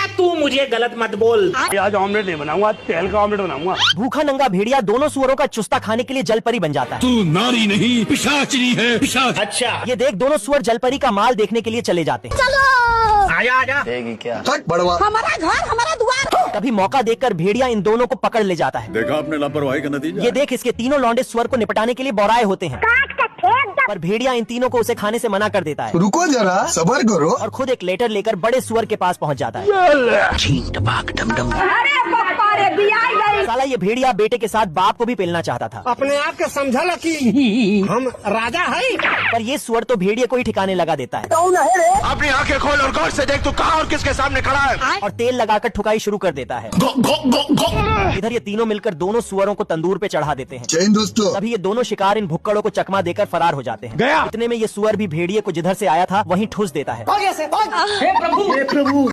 तू मुझे गलत मत बोल। आज ऑमलेट नहीं बनाऊंगा, तेल का ऑमलेट बनाऊंगा। भूखा नंगा भेड़िया दोनों सुअरों का चुस्ता खाने के लिए जलपरी बन जाता है। तू नारी नहीं पिशाचनी है, पिशाच। अच्छा ये देख दोनों सुअर जलपरी का माल देखने के लिए चले जाते हैं। आजा आजा। बड़वा हमारा घर हमारा द्वार। तभी मौका देखकर भेड़िया इन दोनों को पकड़ ले जाता है। देखा आपने लापरवाही का नतीजा। ये देख इसके तीनों लौंडे सुअर को निपटाने के लिए बौराए होते हैं, पर भेड़िया इन तीनों को उसे खाने से मना कर देता है रुको जरा सबर करो। और खुद एक लेटर लेकर बड़े सुअर के पास पहुंच जाता है। अरे पप्पा रे बियाई गई। साला ये भेड़िया बेटे के साथ बाप को भी पेलना चाहता था, अपने आप के समझा ला कि हम राजा है। पर ये सुअर तो भेड़िए को ही ठिकाने लगा देता है अपनी आंखें खोल और गौर से देख तू कहाँ और किसके सामने खड़ा है। और तेल लगाकर ठुकाई शुरू कर देता है। इधर ये तीनों मिलकर दोनों सुअरों को तंदूर पे चढ़ा देते हैं। जैन दोस्तों, तभी ये दोनों शिकार इन भुक्कड़ों को चकमा देकर फरार हो जाते हैं। गया। इतने में ये सुअर भी भेड़िए को जिधर से आया था वहीं ठूस देता है। हे प्रभु